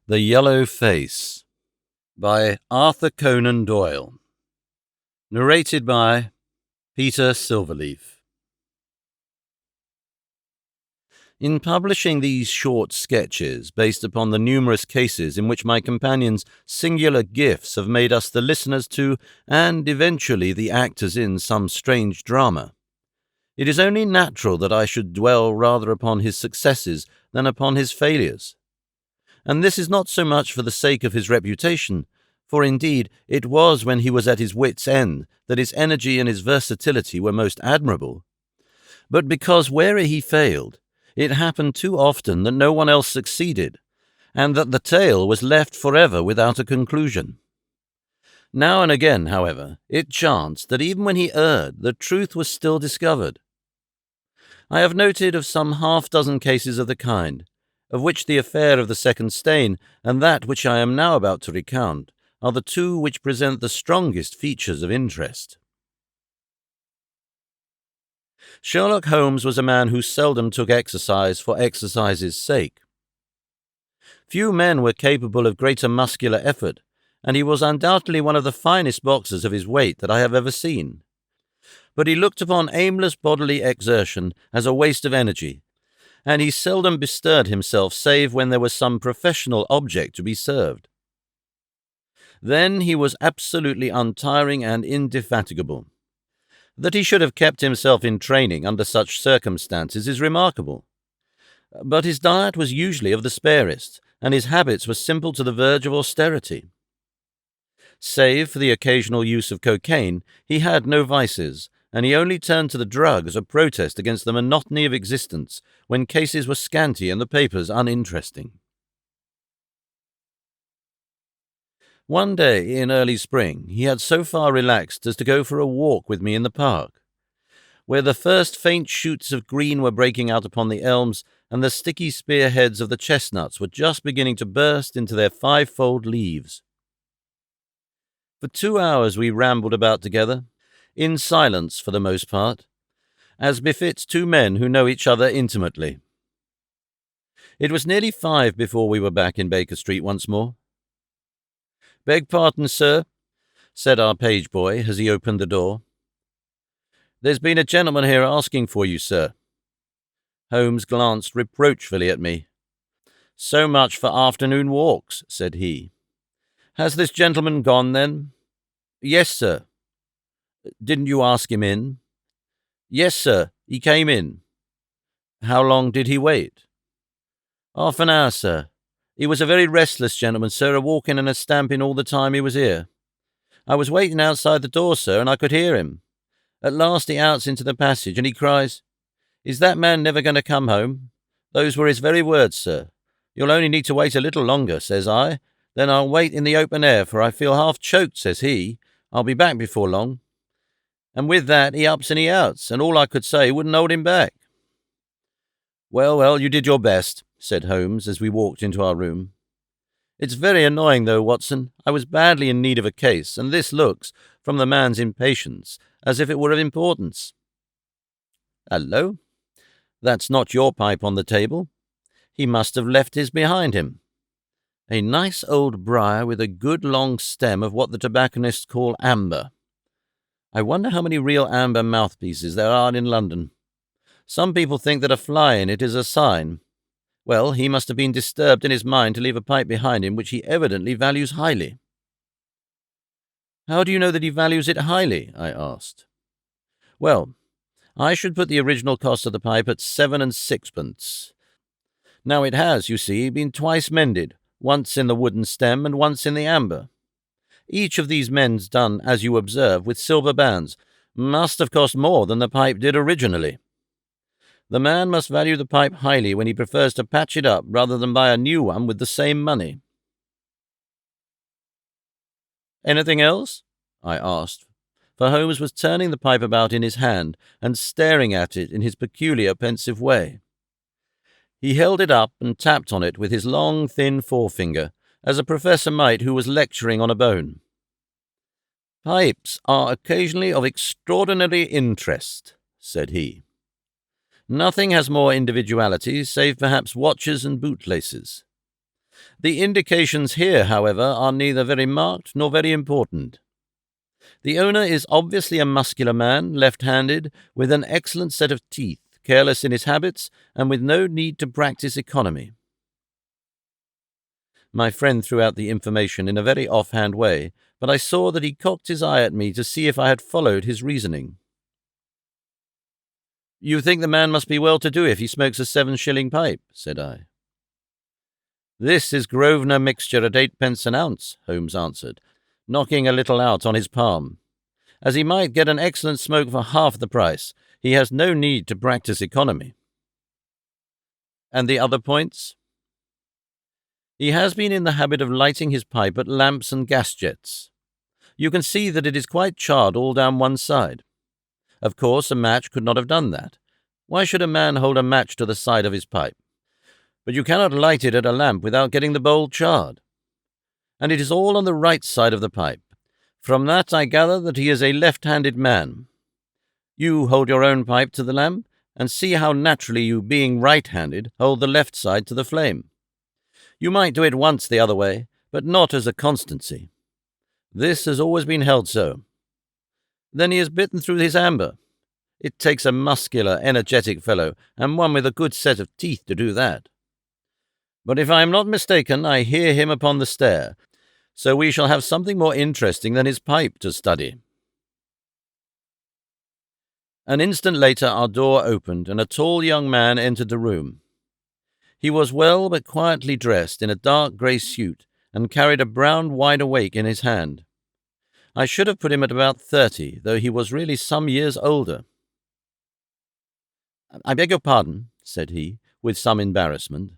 The Yellow Face by Arthur Conan Doyle. Narrated by Peter Silverleaf. In publishing these short sketches, based upon the numerous cases in which my companions' singular gifts have made us the listeners to, and eventually the actors in, some strange drama, it is only natural that I should dwell rather upon his successes than upon his failures. And this is not so much for the sake of his reputation, for indeed it was when he was at his wits' end that his energy and his versatility were most admirable, but because where he failed, it happened too often that no one else succeeded, and that the tale was left forever without a conclusion. Now and again, however, it chanced that even when he erred, the truth was still discovered. I have noted of some half-dozen cases of the kind, of which the affair of the second stain and that which I am now about to recount are the two which present the strongest features of interest. Sherlock Holmes was a man who seldom took exercise for exercise's sake. Few men were capable of greater muscular effort, and he was undoubtedly one of the finest boxers of his weight that I have ever seen. But he looked upon aimless bodily exertion as a waste of energy, and he seldom bestirred himself save when there was some professional object to be served. Then he was absolutely untiring and indefatigable. That he should have kept himself in training under such circumstances is remarkable. But his diet was usually of the sparest, and his habits were simple to the verge of austerity. Save for the occasional use of cocaine, he had no vices, and he only turned to the drug as a protest against the monotony of existence when cases were scanty and the papers uninteresting. One day in early spring he had so far relaxed as to go for a walk with me in the park, where the first faint shoots of green were breaking out upon the elms and the sticky spearheads of the chestnuts were just beginning to burst into their five-fold leaves. For 2 hours we rambled about together, in silence for the most part, as befits two men who know each other intimately. It was nearly 5 before we were back in Baker Street once more. "Beg pardon, sir," said our page boy as he opened the door. "There's been a gentleman here asking for you, sir." Holmes glanced reproachfully at me. "So much for afternoon walks," said he. "Has this gentleman gone, then?" "Yes, sir." "Didn't you ask him in?" "Yes, sir, he came in." "How long did he wait?" "Half an hour, sir. He was a very restless gentleman, sir, a-walking and a-stamping all the time he was here. I was waiting outside the door, sir, and I could hear him. At last he outs into the passage, and he cries, 'Is that man never going to come home?' Those were his very words, sir. 'You'll only need to wait a little longer,' says I. 'Then I'll wait in the open air, for I feel half choked,' says he. 'I'll be back before long.' And with that he ups and he outs, and all I could say wouldn't hold him back." Well, you did your best," said Holmes as we walked into our room. "It's very annoying, though, Watson. I was badly in need of a case, and this looks, from the man's impatience, as if it were of importance. Hello? That's not your pipe on the table. He must have left his behind him. A nice old briar with a good long stem of what the tobacconists call amber. I wonder how many real amber mouthpieces there are in London. Some people think that a fly in it is a sign. Well, he must have been disturbed in his mind to leave a pipe behind him which he evidently values highly." "How do you know that he values it highly?" I asked. "Well, I should put the original cost of the pipe at 7 and 6pence. Now it has, you see, been twice mended, once in the wooden stem and once in the amber. Each of these mends done, as you observe, with silver bands, must have cost more than the pipe did originally. The man must value the pipe highly when he prefers to patch it up rather than buy a new one with the same money." "Anything else?" I asked, for Holmes was turning the pipe about in his hand and staring at it in his peculiar pensive way. He held it up and tapped on it with his long, thin forefinger, as a professor might who was lecturing on a bone. "Pipes are occasionally of extraordinary interest," said he. "Nothing has more individuality, save perhaps watches and bootlaces. The indications here, however, are neither very marked nor very important. The owner is obviously a muscular man, left-handed, with an excellent set of teeth, careless in his habits, and with no need to practice economy. My friend threw out the information in a very offhand way, but I saw that he cocked his eye at me to see if I had followed his reasoning. "You think the man must be well-to-do if he smokes a 7-shilling pipe," said I. "This is Grosvenor mixture at 8 pence an ounce," Holmes answered, knocking a little out on his palm. "As he might get an excellent smoke for half the price, he has no need to practice economy." "And the other points?" "He has been in the habit of lighting his pipe at lamps and gas jets. You can see that it is quite charred all down one side. Of course, a match could not have done that. Why should a man hold a match to the side of his pipe? But you cannot light it at a lamp without getting the bowl charred. And it is all on the right side of the pipe. From that I gather that he is a left-handed man. You hold your own pipe to the lamp, and see how naturally you, being right-handed, hold the left side to the flame. You might do it once the other way, but not as a constancy. This has always been held so. Then he has bitten through his amber. It takes a muscular, energetic fellow, and one with a good set of teeth to do that. But if I am not mistaken, I hear him upon the stair, so we shall have something more interesting than his pipe to study." An instant later our door opened, and a tall young man entered the room. He was well but quietly dressed in a dark grey suit, and carried a brown wide-awake in his hand. I should have put him at about 30, though he was really some years older. "I beg your pardon," said he, with some embarrassment.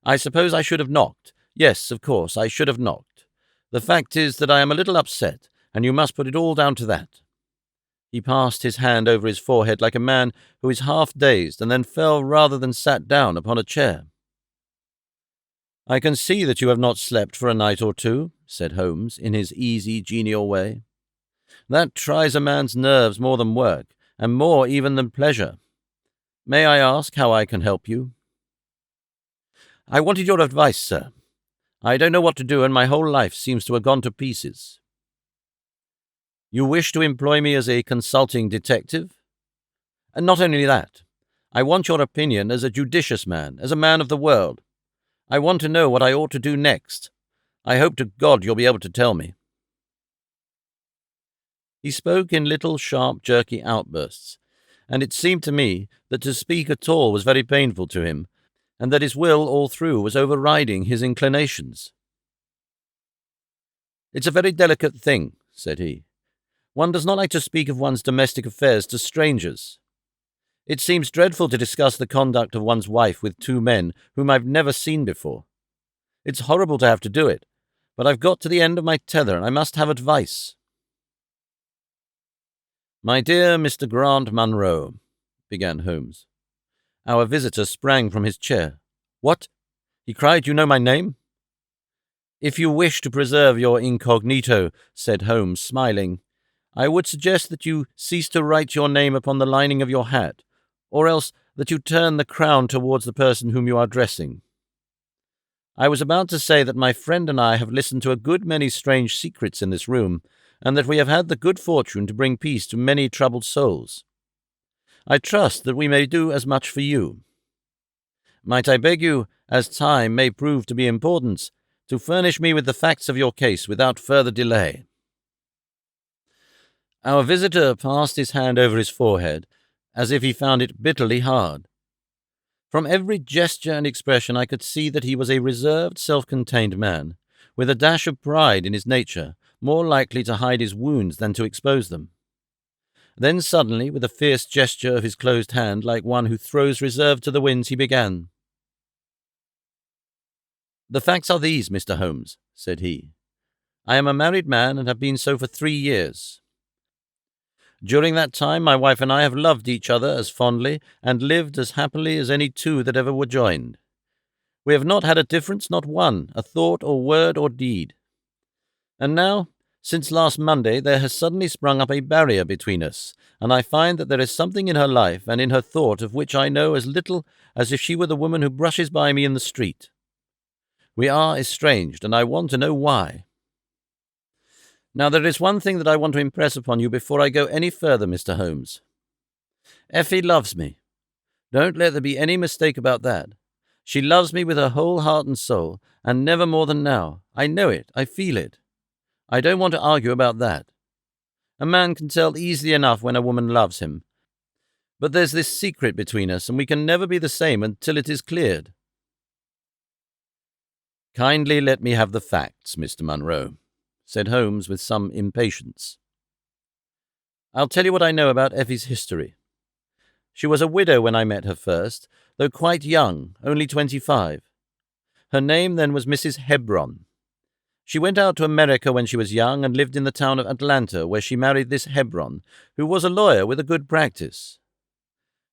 "I suppose I should have knocked. Yes, of course, I should have knocked. The fact is that I am a little upset, and you must put it all down to that." He passed his hand over his forehead like a man who is half-dazed, and then fell rather than sat down upon a chair. "I can see that you have not slept for a night or two," said Holmes, in his easy, genial way. "That tries a man's nerves more than work, and more even than pleasure. May I ask how I can help you?" "I wanted your advice, sir. I don't know what to do, and my whole life seems to have gone to pieces." "You wish to employ me as a consulting detective?" "And not only that. I want your opinion as a judicious man, as a man of the world. I want to know what I ought to do next. I hope to God you'll be able to tell me." He spoke in little, sharp, jerky outbursts, and it seemed to me that to speak at all was very painful to him, and that his will all through was overriding his inclinations. "It's a very delicate thing," said he. "One does not like to speak of one's domestic affairs to strangers. It seems dreadful to discuss the conduct of one's wife with two men whom I've never seen before. It's horrible to have to do it, but I've got to the end of my tether, and I must have advice." "My dear Mr. Grant Munro," began Holmes. Our visitor sprang from his chair. "What?" he cried. "You know my name?" "If you wish to preserve your incognito," said Holmes, smiling, "I would suggest that you cease to write your name upon the lining of your hat, or else that you turn the crown towards the person whom you are addressing. I was about to say that my friend and I have listened to a good many strange secrets in this room, and that we have had the good fortune to bring peace to many troubled souls. I trust that we may do as much for you. Might I beg you, as time may prove to be important, to furnish me with the facts of your case without further delay?" Our visitor passed his hand over his forehead, as if he found it bitterly hard. From every gesture and expression I could see that he was a reserved, self-contained man, with a dash of pride in his nature, more likely to hide his wounds than to expose them. Then suddenly, with a fierce gesture of his closed hand, like one who throws reserve to the winds, he began. "The facts are these, Mr. Holmes," said he. "I am a married man and have been so for 3 years. During that time my wife and I have loved each other as fondly and lived as happily as any two that ever were joined. We have not had a difference, not one, a thought or word or deed. And now, since last Monday, there has suddenly sprung up a barrier between us, and I find that there is something in her life and in her thought of which I know as little as if she were the woman who brushes by me in the street. We are estranged, and I want to know why. Now, there is one thing that I want to impress upon you before I go any further, Mr. Holmes. Effie loves me. Don't let there be any mistake about that. She loves me with her whole heart and soul, and never more than now. I know it. I feel it. I don't want to argue about that. A man can tell easily enough when a woman loves him. But there's this secret between us, and we can never be the same until it is cleared. Kindly let me have the facts, Mr. Munro, said Holmes with some impatience. I'll tell you what I know about Effie's history. She was a widow when I met her first, though quite young, only 25. Her name then was Mrs. Hebron. She went out to America when she was young and lived in the town of Atlanta, where she married this Hebron, who was a lawyer with a good practice.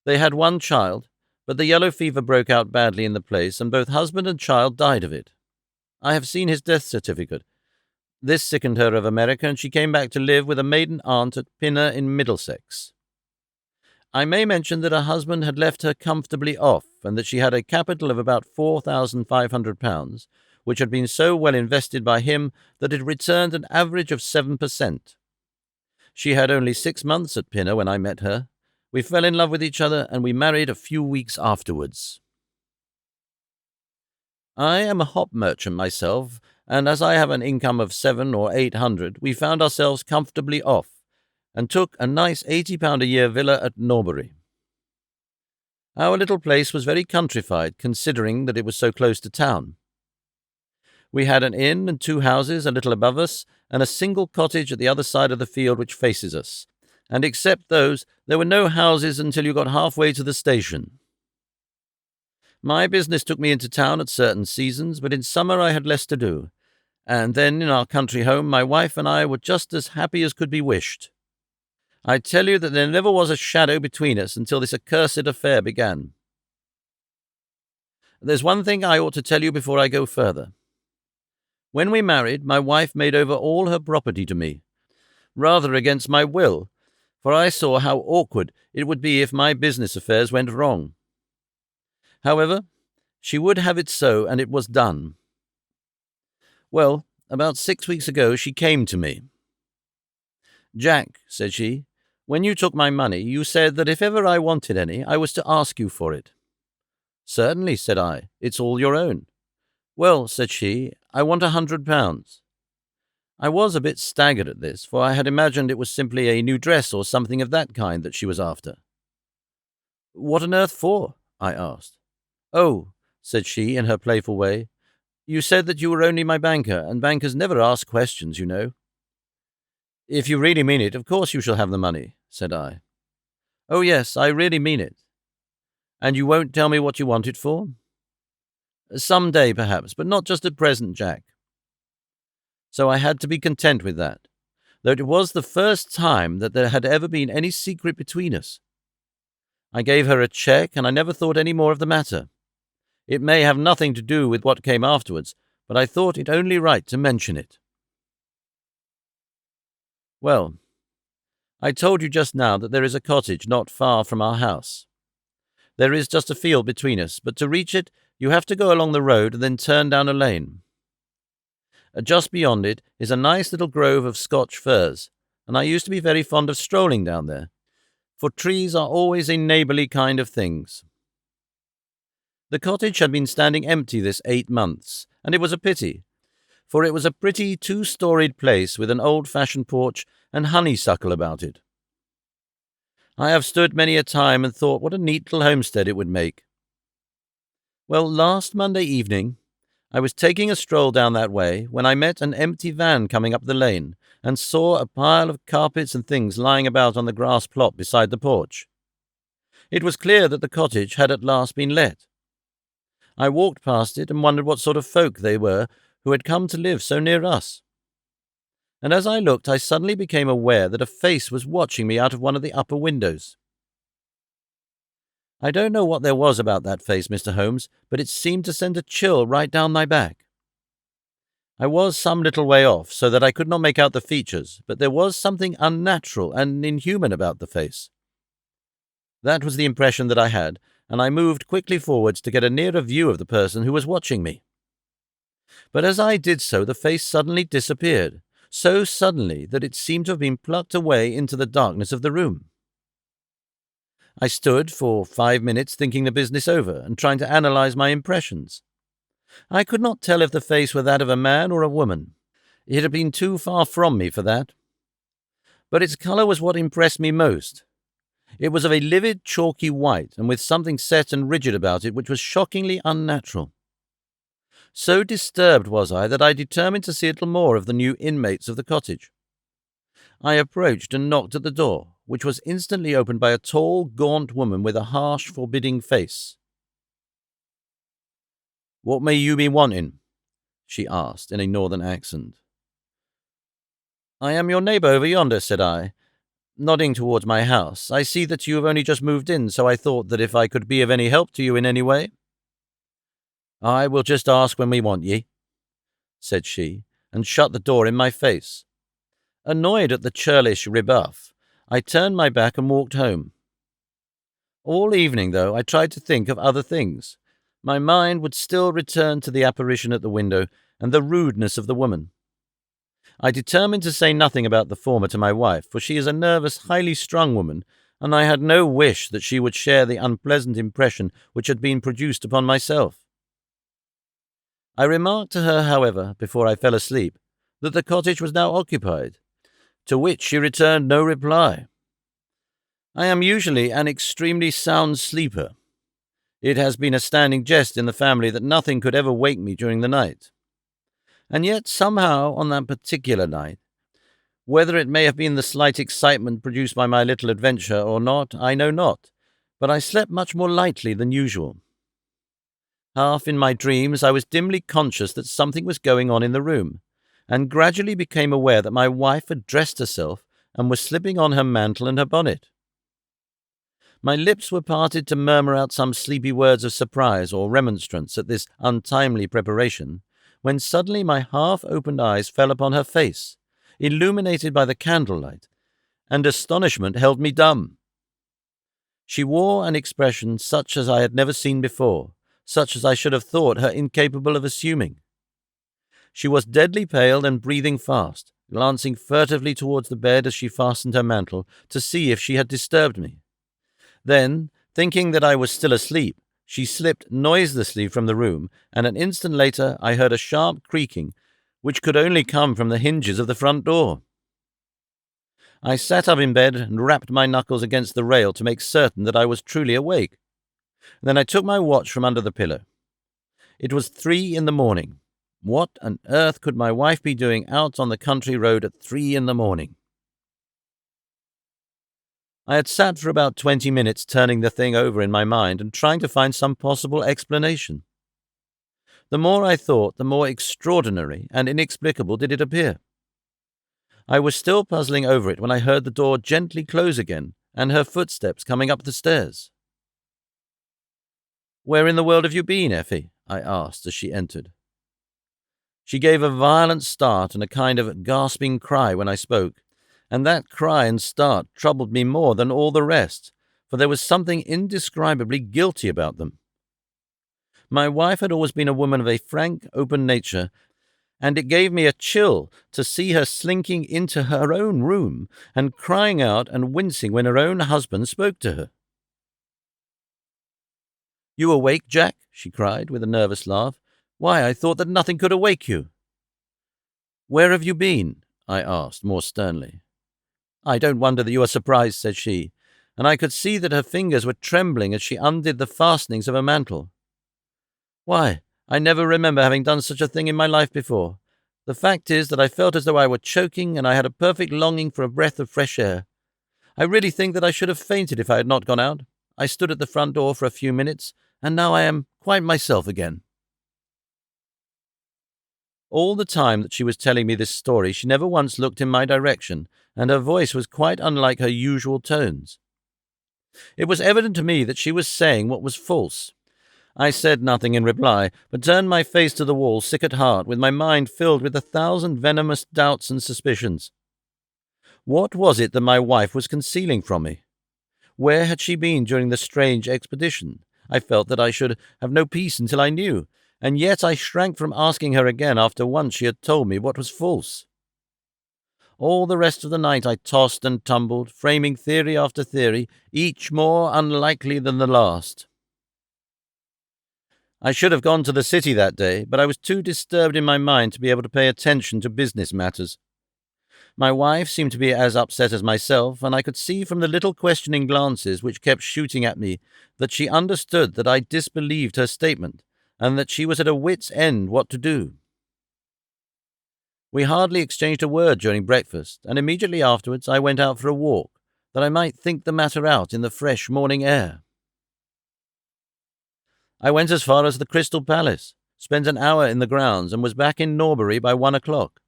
They had one child, but the yellow fever broke out badly in the place, and both husband and child died of it. I have seen his death certificate. This sickened her of America, and she came back to live with a maiden aunt at Pinner in Middlesex. I may mention that her husband had left her comfortably off, and that she had a capital of about £4,500, which had been so well invested by him that it returned an average of 7%. She had only 6 months at Pinner when I met her. We fell in love with each other, and we married a few weeks afterwards. I am a hop merchant myself, and as I have an income of 700 or 800, we found ourselves comfortably off, and took a nice £80 a year villa at Norbury. Our little place was very countrified, considering that it was so close to town. We had an inn and 2 houses a little above us, and a single cottage at the other side of the field which faces us, and except those, there were no houses until you got halfway to the station. My business took me into town at certain seasons, but in summer I had less to do, and then in our country home my wife and I were just as happy as could be wished. I tell you that there never was a shadow between us until this accursed affair began. There's one thing I ought to tell you before I go further. When we married, my wife made over all her property to me, rather against my will, for I saw how awkward it would be if my business affairs went wrong. However, she would have it so, and it was done. Well, about 6 weeks ago she came to me. "Jack," said she, "when you took my money, you said that if ever I wanted any, I was to ask you for it." "Certainly," said I. "It's all your own." "Well," said she, "I want £100. I was a bit staggered at this, for I had imagined it was simply a new dress or something of that kind that she was after. "What on earth for?" I asked. "Oh," said she in her playful way, "you said that you were only my banker, and bankers never ask questions, you know." "If you really mean it, of course you shall have the money," said I. "Oh, yes, I really mean it." "And you won't tell me what you want it for?" "Some day, perhaps, but not just at present, Jack." So I had to be content with that, though it was the first time that there had ever been any secret between us. I gave her a cheque, and I never thought any more of the matter. It may have nothing to do with what came afterwards, but I thought it only right to mention it. Well, I told you just now that there is a cottage not far from our house. There is just a field between us, but to reach it, you have to go along the road and then turn down a lane. Just beyond it is a nice little grove of Scotch firs, and I used to be very fond of strolling down there, for trees are always a neighbourly kind of things. The cottage had been standing empty this 8 months, and it was a pity, for it was a pretty 2-storied place with an old-fashioned porch and honeysuckle about it. I have stood many a time and thought what a neat little homestead it would make. Well, last Monday evening, I was taking a stroll down that way when I met an empty van coming up the lane and saw a pile of carpets and things lying about on the grass plot beside the porch. It was clear that the cottage had at last been let. I walked past it and wondered what sort of folk they were who had come to live so near us. And as I looked, I suddenly became aware that a face was watching me out of one of the upper windows. I don't know what there was about that face, Mr. Holmes, but it seemed to send a chill right down my back. I was some little way off, so that I could not make out the features, but there was something unnatural and inhuman about the face. That was the impression that I had, and I moved quickly forwards to get a nearer view of the person who was watching me. But as I did so, the face suddenly disappeared, so suddenly that it seemed to have been plucked away into the darkness of the room. I stood for 5 minutes thinking the business over and trying to analyze my impressions. I could not tell if the face were that of a man or a woman. It had been too far from me for that. But its colour was what impressed me most. It was of a livid, chalky white, and with something set and rigid about it which was shockingly unnatural. So disturbed was I that I determined to see a little more of the new inmates of the cottage. I approached and knocked at the door, which was instantly opened by a tall, gaunt woman with a harsh, forbidding face. "What may you be wanting?" she asked in a northern accent. "I am your neighbour over yonder," said I, nodding towards my house. "I see that you have only just moved in, so I thought that if I could be of any help to you in any way—" "I will just ask when we want ye," said she, and shut the door in my face. Annoyed at the churlish rebuff, I turned my back and walked home. All evening, though, I tried to think of other things. My mind would still return to the apparition at the window and the rudeness of the woman. I determined to say nothing about the former to my wife, for she is a nervous, highly strung woman, and I had no wish that she would share the unpleasant impression which had been produced upon myself. I remarked to her, however, before I fell asleep, that the cottage was now occupied, to which she returned no reply. I am usually an extremely sound sleeper. It has been a standing jest in the family that nothing could ever wake me during the night. And yet, somehow, on that particular night, whether it may have been the slight excitement produced by my little adventure or not, I know not, but I slept much more lightly than usual. Half in my dreams, I was dimly conscious that something was going on in the room, and gradually became aware that my wife had dressed herself and was slipping on her mantle and her bonnet. My lips were parted to murmur out some sleepy words of surprise or remonstrance at this untimely preparation, when suddenly my half-opened eyes fell upon her face, illuminated by the candlelight, and astonishment held me dumb. She wore an expression such as I had never seen before, such as I should have thought her incapable of assuming. She was deadly pale and breathing fast, glancing furtively towards the bed as she fastened her mantle to see if she had disturbed me. Then, thinking that I was still asleep, she slipped noiselessly from the room, and an instant later I heard a sharp creaking, which could only come from the hinges of the front door. I sat up in bed and rapped my knuckles against the rail to make certain that I was truly awake. Then I took my watch from under the pillow. It was 3 a.m. What on earth could my wife be doing out on the country road at 3 a.m? I had sat for about 20 minutes turning the thing over in my mind and trying to find some possible explanation. The more I thought, the more extraordinary and inexplicable did it appear. I was still puzzling over it when I heard the door gently close again and her footsteps coming up the stairs. "Where in the world have you been, Effie?" I asked as she entered. She gave a violent start and a kind of gasping cry when I spoke, and that cry and start troubled me more than all the rest, for there was something indescribably guilty about them. My wife had always been a woman of a frank, open nature, and it gave me a chill to see her slinking into her own room and crying out and wincing when her own husband spoke to her. "You awake, Jack?" she cried, with a nervous laugh. "Why, I thought that nothing could awake you." "Where have you been?" I asked, more sternly. "I don't wonder that you are surprised," said she, and I could see that her fingers were trembling as she undid the fastenings of her mantle. "Why, I never remember having done such a thing in my life before. The fact is that I felt as though I were choking, and I had a perfect longing for a breath of fresh air. I really think that I should have fainted if I had not gone out. I stood at the front door for a few minutes, and now I am quite myself again." All the time that she was telling me this story, she never once looked in my direction, and her voice was quite unlike her usual tones. It was evident to me that she was saying what was false. I said nothing in reply, but turned my face to the wall, sick at heart, with my mind filled with 1,000 venomous doubts and suspicions. What was it that my wife was concealing from me? Where had she been during the strange expedition? I felt that I should have no peace until I knew, and yet I shrank from asking her again after once she had told me what was false. All the rest of the night I tossed and tumbled, framing theory after theory, each more unlikely than the last. I should have gone to the city that day, but I was too disturbed in my mind to be able to pay attention to business matters. My wife seemed to be as upset as myself, and I could see from the little questioning glances which kept shooting at me that she understood that I disbelieved her statement, and that she was at a wit's end what to do. We hardly exchanged a word during breakfast, and immediately afterwards I went out for a walk, that I might think the matter out in the fresh morning air. I went as far as the Crystal Palace, spent an hour in the grounds, and was back in Norbury by 1 o'clock.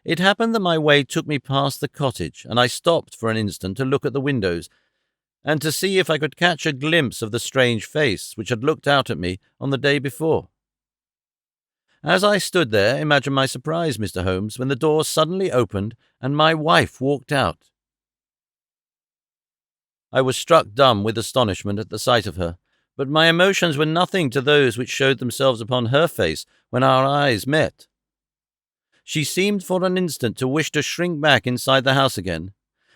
It happened that my way took me past the cottage, and I stopped for an instant to look at the windows, and to see if I could catch a glimpse of the strange face which had looked out at me on the day before. As I stood there, imagine my surprise, Mr. Holmes, when the door suddenly opened and my wife walked out. I was struck dumb with astonishment at the sight of her, but my emotions were nothing to those which showed themselves upon her face when our eyes met. She seemed for an instant to wish to shrink back inside the house again,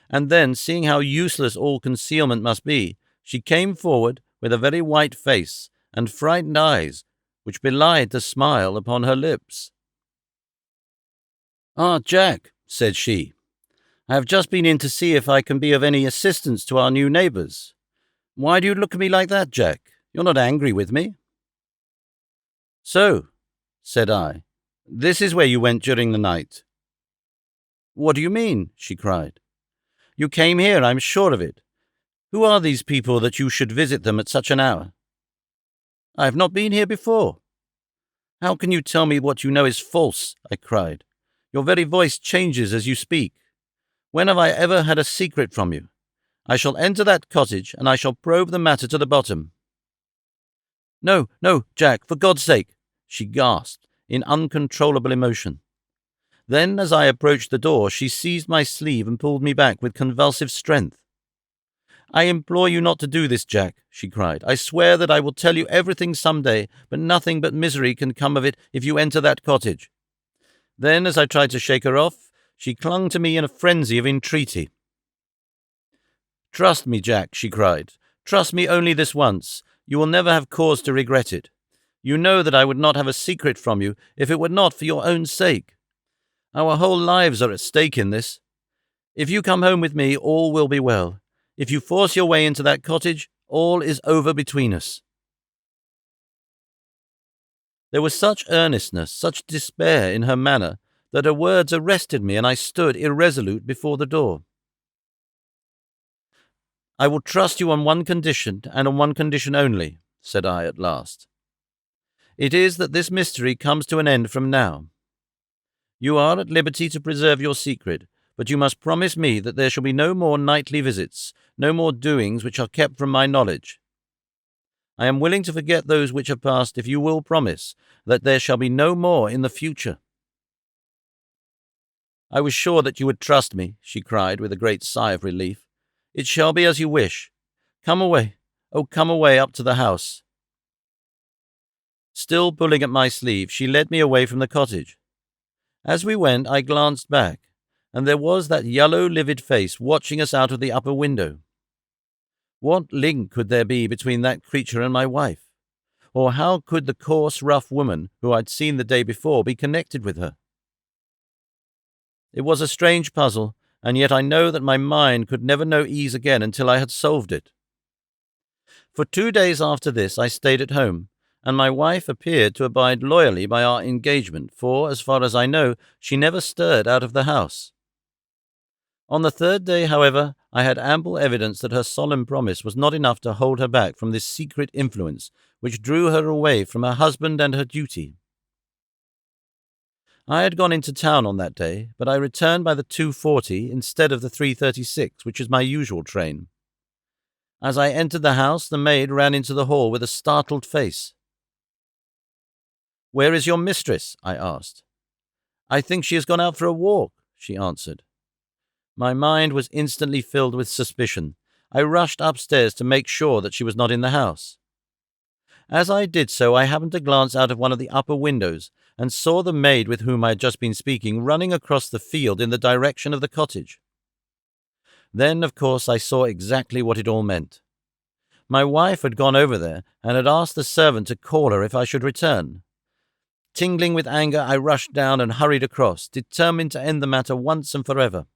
and then, seeing how useless all concealment must be, she came forward with a very white face and frightened eyes, which belied the smile upon her lips. "Ah, Jack," said she, "I have just been in to see if I can be of any assistance to our new neighbours. Why do you look at me like that, Jack? You're not angry with me?" "So," said I, "this is where you went during the night." "What do you mean?" she cried. "You came here, I'm sure of it. Who are these people that you should visit them at such an hour?" "I have not been here before." "How can you tell me what you know is false?" I cried. "Your very voice changes as you speak. When have I ever had a secret from you? I shall enter that cottage, and I shall probe the matter to the bottom." "No, no, Jack, for God's sake," she gasped, in uncontrollable emotion. Then, as I approached the door, she seized my sleeve and pulled me back with convulsive strength. "I implore you not to do this, Jack," she cried. "I swear that I will tell you everything some day, but nothing but misery can come of it if you enter that cottage." Then, as I tried to shake her off, she clung to me in a frenzy of entreaty. "Trust me, Jack," she cried. "Trust me only this once. You will never have cause to regret it. You know that I would not have a secret from you if it were not for your own sake. Our whole lives are at stake in this. If you come home with me, all will be well. If you force your way into that cottage, all is over between us." There was such earnestness, such despair in her manner, that her words arrested me, and I stood irresolute before the door. "I will trust you on one condition, and on one condition only," said I at last. "It is that this mystery comes to an end from now. You are at liberty to preserve your secret, but you must promise me that there shall be no more nightly visits, no more doings which are kept from my knowledge. I am willing to forget those which have passed if you will promise that there shall be no more in the future." "I was sure that you would trust me," she cried with a great sigh of relief. "It shall be as you wish. Come away, oh, come away up to the house." Still pulling at my sleeve, she led me away from the cottage. As we went, I glanced back, and there was that yellow, livid face watching us out of the upper window. What link could there be between that creature and my wife? Or how could the coarse, rough woman who I'd seen the day before be connected with her? It was a strange puzzle, and yet I know that my mind could never know ease again until I had solved it. For 2 days after this I stayed at home, and my wife appeared to abide loyally by our engagement, for, as far as I know, she never stirred out of the house. On the 3rd day, however, I had ample evidence that her solemn promise was not enough to hold her back from this secret influence, which drew her away from her husband and her duty. I had gone into town on that day, but I returned by the 2:40 instead of the 3:36, which is my usual train. As I entered the house, the maid ran into the hall with a startled face. "Where is your mistress?" I asked. "I think she has gone out for a walk," she answered. My mind was instantly filled with suspicion. I rushed upstairs to make sure that she was not in the house. As I did so, I happened to glance out of one of the upper windows and saw the maid with whom I had just been speaking running across the field in the direction of the cottage. Then, of course, I saw exactly what it all meant. My wife had gone over there and had asked the servant to call her if I should return. Tingling with anger, I rushed down and hurried across, determined to end the matter once and forever.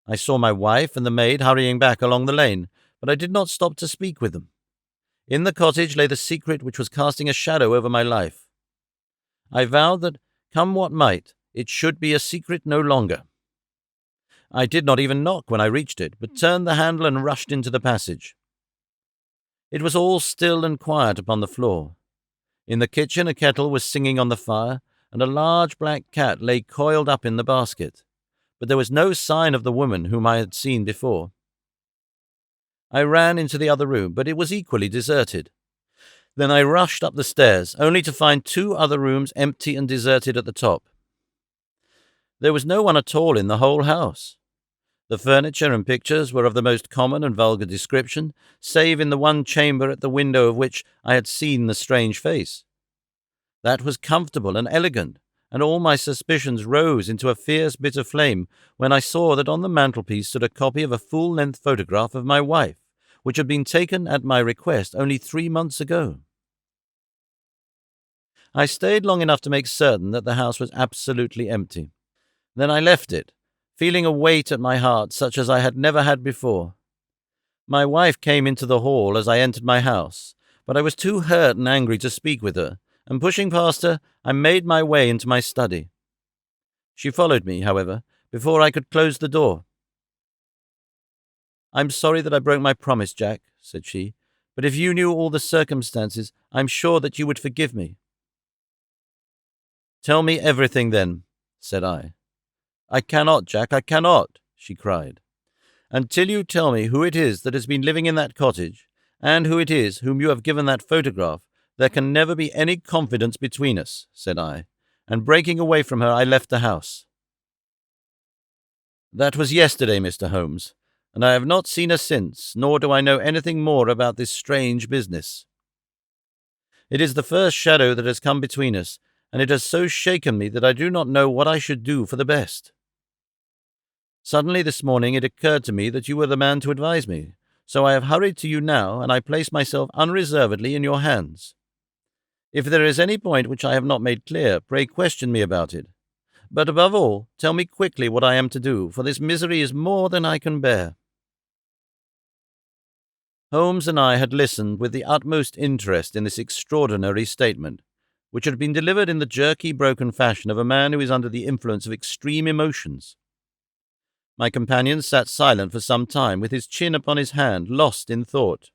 I saw my wife and the maid hurrying back along the lane, but I did not stop to speak with them. In the cottage lay the secret which was casting a shadow over my life. I vowed that, come what might, it should be a secret no longer. I did not even knock when I reached it, but turned the handle and rushed into the passage. It was all still and quiet upon the floor. In the kitchen a kettle was singing on the fire, and a large black cat lay coiled up in the basket, but there was no sign of the woman whom I had seen before. I ran into the other room, but it was equally deserted. Then I rushed up the stairs, only to find 2 other rooms empty and deserted at the top. There was no one at all in the whole house. The furniture and pictures were of the most common and vulgar description, save in the one chamber at the window of which I had seen the strange face. That was comfortable and elegant, and all my suspicions rose into a fierce, bitter flame when I saw that on the mantelpiece stood a copy of a full-length photograph of my wife, which had been taken at my request only 3 months ago. I stayed long enough to make certain that the house was absolutely empty. Then I left it, feeling a weight at my heart such as I had never had before. My wife came into the hall as I entered my house, but I was too hurt and angry to speak with her, and pushing past her, I made my way into my study. She followed me, however, before I could close the door. "I'm sorry that I broke my promise, Jack," said she, "but if you knew all the circumstances, I'm sure that you would forgive me." "Tell me everything, then," said I. "I cannot, Jack, I cannot," she cried. "Until you tell me who it is that has been living in that cottage, and who it is whom you have given that photograph, there can never be any confidence between us," said I, and breaking away from her, I left the house. That was yesterday, Mr. Holmes, and I have not seen her since, nor do I know anything more about this strange business. It is the first shadow that has come between us, and it has so shaken me that I do not know what I should do for the best. Suddenly this morning it occurred to me that you were the man to advise me, so I have hurried to you now, and I place myself unreservedly in your hands. If there is any point which I have not made clear, pray question me about it. But above all, tell me quickly what I am to do, for this misery is more than I can bear." Holmes and I had listened with the utmost interest in this extraordinary statement, which had been delivered in the jerky, broken fashion of a man who is under the influence of extreme emotions. My companion sat silent for some time, with his chin upon his hand, lost in thought.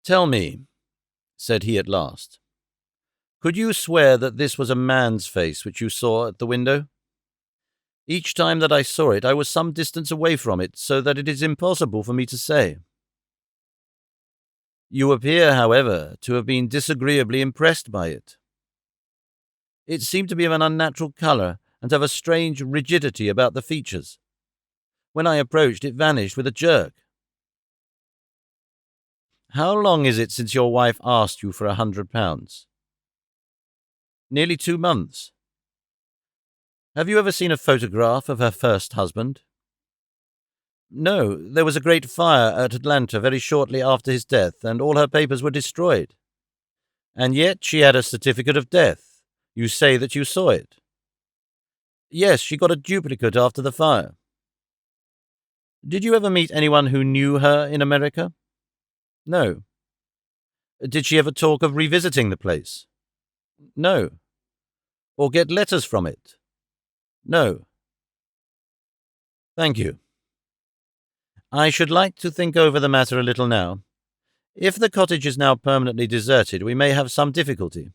"Tell me," said he at last, "could you swear that this was a man's face which you saw at the window? Each time that I saw it, I was some distance away from it, so that it is impossible for me to say." "You appear, however, to have been disagreeably impressed by it." "It seemed to be of an unnatural colour, and to have a strange rigidity about the features. When I approached, it vanished with a jerk." "How long is it since your wife asked you for £100? "Nearly 2 months." "Have you ever seen a photograph of her first husband?" "No, there was a great fire at Atlanta very shortly after his death, and all her papers were destroyed." "And yet she had a certificate of death. You say that you saw it?" "Yes, she got a duplicate after the fire." "Did you ever meet anyone who knew her in America?" "No." "Did she ever talk of revisiting the place?" "No." "Or get letters from it?" "No." "Thank you. I should like to think over the matter a little now. If the cottage is now permanently deserted, we may have some difficulty.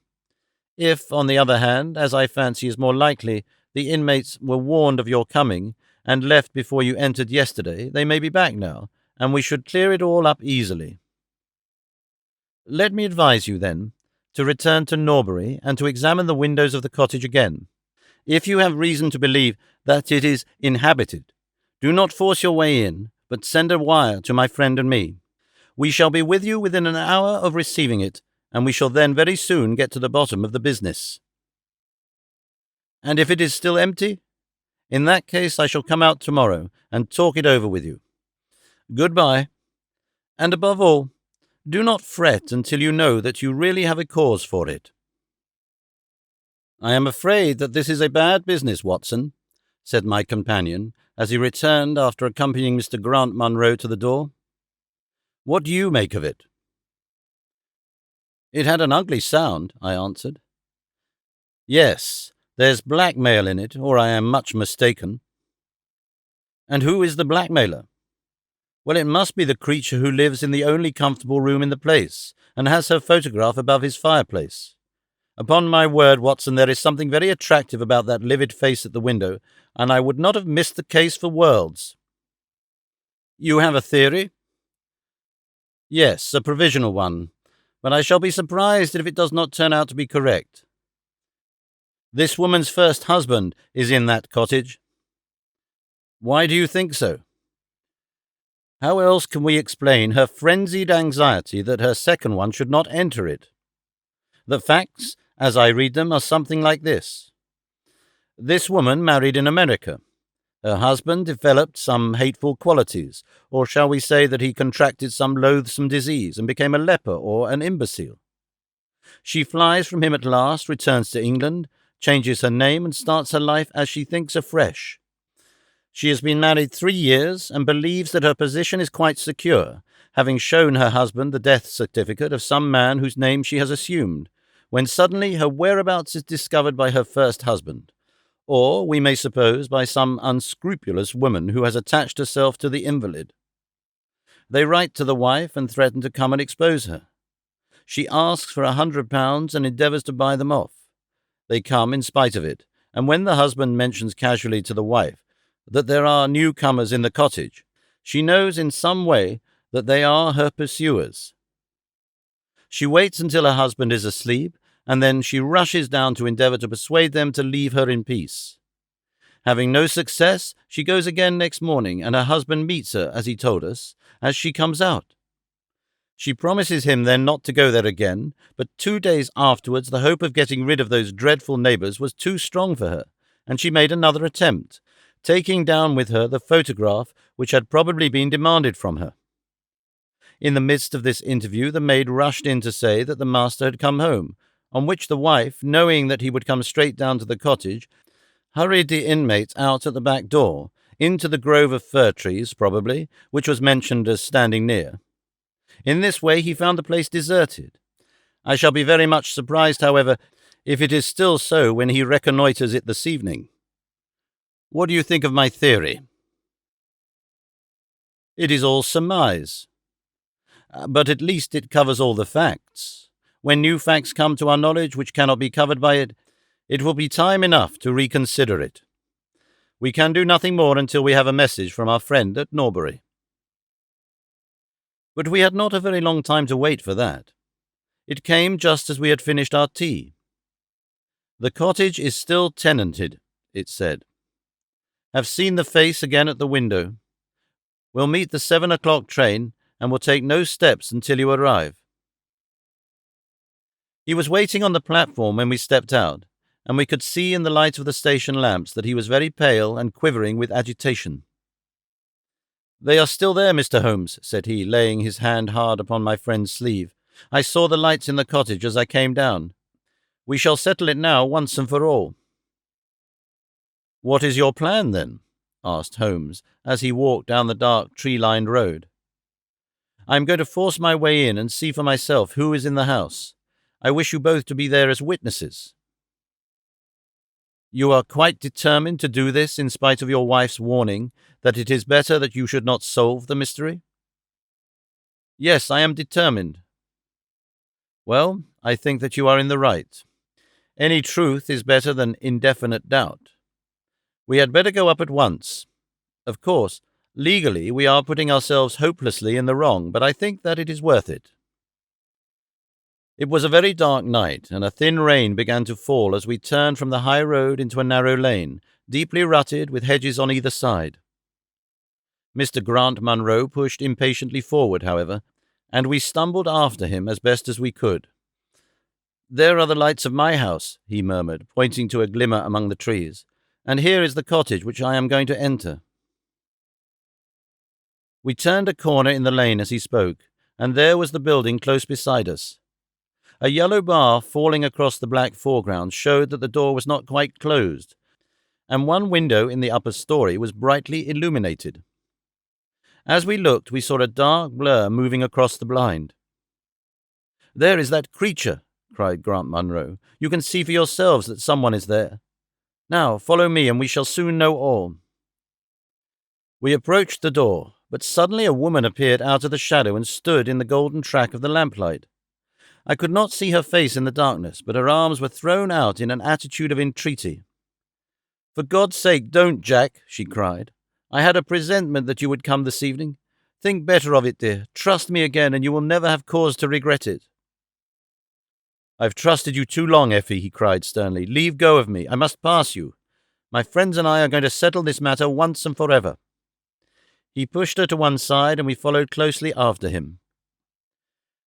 If, on the other hand, as I fancy is more likely, the inmates were warned of your coming, and left before you entered yesterday, they may be back now, and we should clear it all up easily. Let me advise you, then, to return to Norbury, and to examine the windows of the cottage again. If you have reason to believe that it is inhabited, do not force your way in, but send a wire to my friend and me. We shall be with you within an hour of receiving it, and we shall then very soon get to the bottom of the business. And if it is still empty? In that case I shall come out tomorrow and talk it over with you. Goodbye. And above all, do not fret until you know that you really have a cause for it. I am afraid that this is a bad business, Watson, said my companion, as he returned after accompanying Mr. Grant Munro to the door. What do you make of it? It had an ugly sound, I answered. Yes, there's blackmail in it, or I am much mistaken. And who is the blackmailer? Well, it must be the creature who lives in the only comfortable room in the place, and has her photograph above his fireplace. Upon my word, Watson, there is something very attractive about that livid face at the window, and I would not have missed the case for worlds. You have a theory? Yes, a provisional one, but I shall be surprised if it does not turn out to be correct. This woman's first husband is in that cottage. Why do you think so? How else can we explain her frenzied anxiety that her second one should not enter it? The facts, as I read them, are something like this. This woman married in America. Her husband developed some hateful qualities, or shall we say that he contracted some loathsome disease and became a leper or an imbecile. She flies from him at last, returns to England, changes her name and starts her life as she thinks afresh. She has been married 3 years and believes that her position is quite secure, having shown her husband the death certificate of some man whose name she has assumed, when suddenly her whereabouts is discovered by her first husband, or, we may suppose, by some unscrupulous woman who has attached herself to the invalid. They write to the wife and threaten to come and expose her. She asks for £100 and endeavours to buy them off. They come in spite of it, and when the husband mentions casually to the wife that there are newcomers in the cottage, she knows in some way that they are her pursuers. She waits until her husband is asleep, and then she rushes down to endeavour to persuade them to leave her in peace. Having no success, she goes again next morning, and her husband meets her, as he told us, as she comes out. She promises him then not to go there again, but 2 days afterwards the hope of getting rid of those dreadful neighbours was too strong for her, and she made another attempt, taking down with her the photograph which had probably been demanded from her. In the midst of this interview the maid rushed in to say that the master had come home, on which the wife, knowing that he would come straight down to the cottage, hurried the inmates out at the back door, into the grove of fir trees, probably, which was mentioned as standing near. In this way he found the place deserted. I shall be very much surprised, however, if it is still so when he reconnoitres it this evening. What do you think of my theory? It is all surmise. But at least it covers all the facts. When new facts come to our knowledge which cannot be covered by it, it will be time enough to reconsider it. We can do nothing more until we have a message from our friend at Norbury. But we had not a very long time to wait for that. It came just as we had finished our tea. The cottage is still tenanted, it said. Have seen the face again at the window. Will meet the 7 o'clock train and will take no steps until you arrive. He was waiting on the platform when we stepped out, and we could see in the light of the station lamps that he was very pale and quivering with agitation. They are still there, Mr. Holmes, said he, laying his hand hard upon my friend's sleeve. I saw the lights in the cottage as I came down. We shall settle it now once and for all. What is your plan, then? Asked Holmes, as he walked down the dark, tree-lined road. I am going to force my way in and see for myself who is in the house. I wish you both to be there as witnesses. You are quite determined to do this in spite of your wife's warning that it is better that you should not solve the mystery? Yes, I am determined. Well, I think that you are in the right. Any truth is better than indefinite doubt. We had better go up at once. Of course, legally we are putting ourselves hopelessly in the wrong, but I think that it is worth it. It was a very dark night, and a thin rain began to fall as we turned from the high road into a narrow lane, deeply rutted with hedges on either side. Mr. Grant Munro pushed impatiently forward, however, and we stumbled after him as best as we could. "There are the lights of my house," he murmured, pointing to a glimmer among the trees, "and here is the cottage which I am going to enter." We turned a corner in the lane as he spoke, and there was the building close beside us. A yellow bar falling across the black foreground showed that the door was not quite closed, and one window in the upper story was brightly illuminated. As we looked, we saw a dark blur moving across the blind. "There is that creature," cried Grant Munro. "You can see for yourselves that someone is there. Now, follow me, and we shall soon know all." We approached the door, but suddenly a woman appeared out of the shadow and stood in the golden track of the lamplight. I could not see her face in the darkness, but her arms were thrown out in an attitude of entreaty. "For God's sake, don't, Jack," she cried. "I had a presentiment that you would come this evening. Think better of it, dear. Trust me again, and you will never have cause to regret it." "I've trusted you too long, Effie," he cried sternly. "Leave go of me. I must pass you. My friends and I are going to settle this matter once and forever." He pushed her to one side, and we followed closely after him.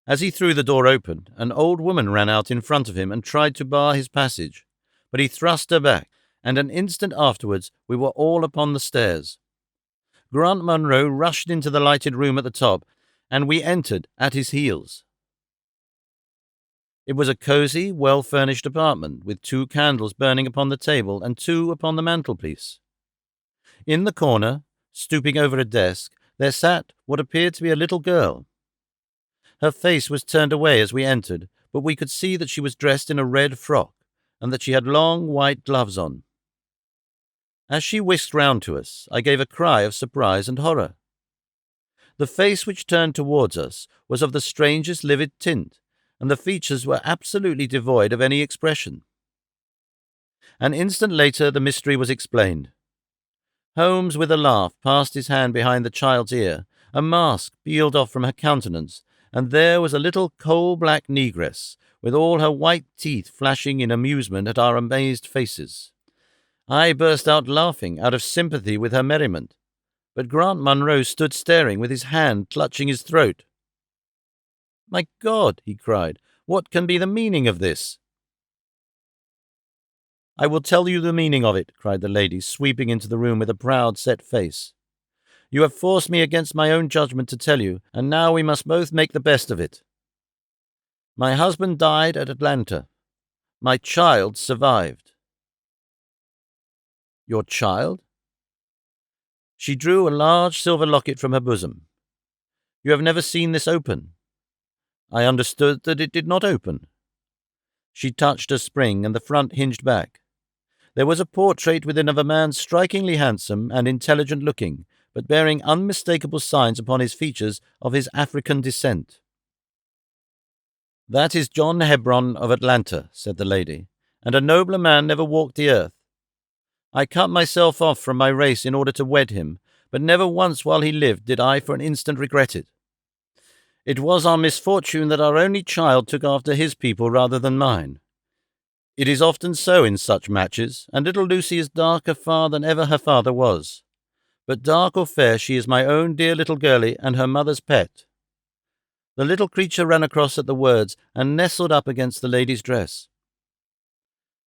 As he threw the door open, an old woman ran out in front of him and tried to bar his passage, but he thrust her back, and an instant afterwards we were all upon the stairs. Grant Munro rushed into the lighted room at the top, and we entered at his heels. It was a cosy, well-furnished apartment, with 2 candles burning upon the table and 2 upon the mantelpiece. In the corner, stooping over a desk, there sat what appeared to be a little girl. Her face was turned away as we entered, but we could see that she was dressed in a red frock, and that she had long white gloves on. As she whisked round to us, I gave a cry of surprise and horror. The face which turned towards us was of the strangest livid tint, and the features were absolutely devoid of any expression. An instant later the mystery was explained. Holmes, with a laugh, passed his hand behind the child's ear. A mask peeled off from her countenance, and there was a little coal-black negress, with all her white teeth flashing in amusement at our amazed faces. I burst out laughing, out of sympathy with her merriment, but Grant Munro stood staring, with his hand clutching his throat. "My God!" he cried. "What can be the meaning of this?" "I will tell you the meaning of it," cried the lady, sweeping into the room with a proud, set face. "You have forced me against my own judgment to tell you, and now we must both make the best of it. My husband died at Atlanta. My child survived." "Your child?" She drew a large silver locket from her bosom. "You have never seen this open?" "I understood that it did not open." She touched a spring, and the front hinged back. There was a portrait within of a man strikingly handsome and intelligent-looking, but bearing unmistakable signs upon his features of his African descent. "That is John Hebron of Atlanta," said the lady, "and a nobler man never walked the earth. I cut myself off from my race in order to wed him, but never once while he lived did I for an instant regret it. It was our misfortune that our only child took after his people rather than mine. It is often so in such matches, and little Lucy is darker far than ever her father was. But dark or fair, she is my own dear little girlie and her mother's pet." The little creature ran across at the words and nestled up against the lady's dress.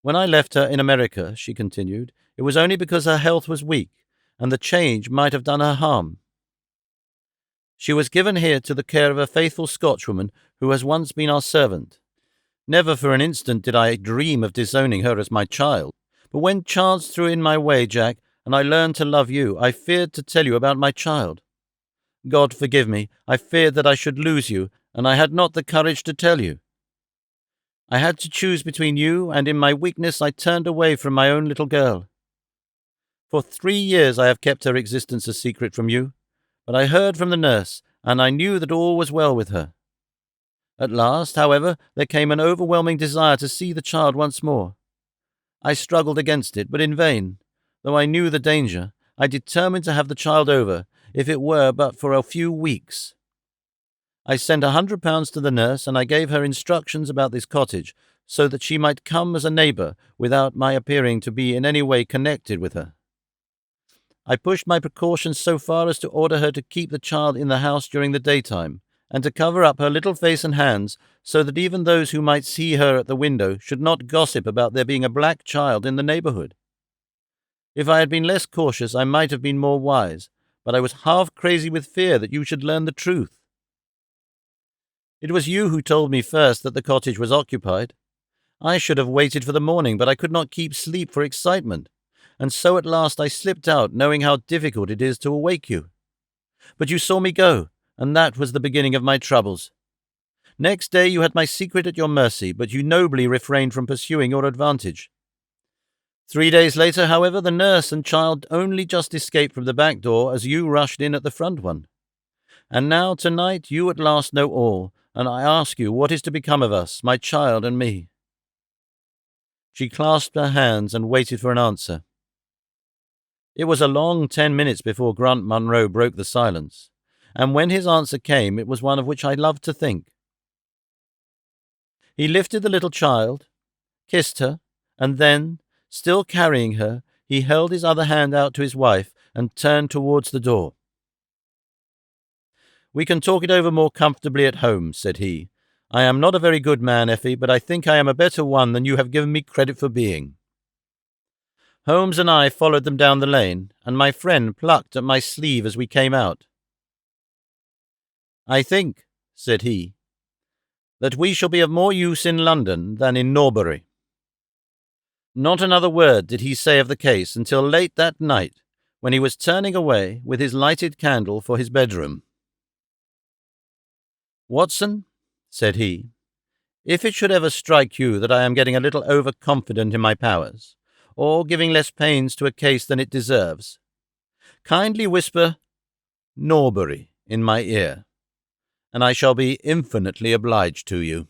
"When I left her in America," she continued, "it was only because her health was weak, and the change might have done her harm. She was given here to the care of a faithful Scotchwoman who has once been our servant. Never for an instant did I dream of disowning her as my child, but when chance threw in my way, Jack, and I learned to love you, I feared to tell you about my child. God forgive me, I feared that I should lose you, and I had not the courage to tell you. I had to choose between you, and in my weakness I turned away from my own little girl. For 3 years I have kept her existence a secret from you, but I heard from the nurse, and I knew that all was well with her. At last, however, there came an overwhelming desire to see the child once more. I struggled against it, but in vain. Though I knew the danger, I determined to have the child over, if it were but for a few weeks. I sent £100 to the nurse, and I gave her instructions about this cottage, so that she might come as a neighbour without my appearing to be in any way connected with her. I pushed my precautions so far as to order her to keep the child in the house during the daytime, and to cover up her little face and hands, so that even those who might see her at the window should not gossip about there being a black child in the neighborhood. If I had been less cautious, I might have been more wise, but I was half crazy with fear that you should learn the truth. It was you who told me first that the cottage was occupied. I should have waited for the morning, but I could not keep sleep for excitement, and so at last I slipped out, knowing how difficult it is to awake you. But you saw me go, and that was the beginning of my troubles. Next day you had my secret at your mercy, but you nobly refrained from pursuing your advantage. 3 days later, however, the nurse and child only just escaped from the back door as you rushed in at the front one. And now, tonight, you at last know all, and I ask you what is to become of us, my child and me." She clasped her hands and waited for an answer. It was a long 10 minutes before Grant Munro broke the silence, and when his answer came, it was one of which I loved to think. He lifted the little child, kissed her, and then, still carrying her, he held his other hand out to his wife and turned towards the door. "We can talk it over more comfortably at home," said he. "I am not a very good man, Effie, but I think I am a better one than you have given me credit for being." Holmes and I followed them down the lane, and my friend plucked at my sleeve as we came out. "I think," said he, "that we shall be of more use in London than in Norbury." Not another word did he say of the case until late that night, when he was turning away with his lighted candle for his bedroom. "Watson," said he, "if it should ever strike you that I am getting a little overconfident in my powers, or giving less pains to a case than it deserves, kindly whisper 'Norbury' in my ear, and I shall be infinitely obliged to you."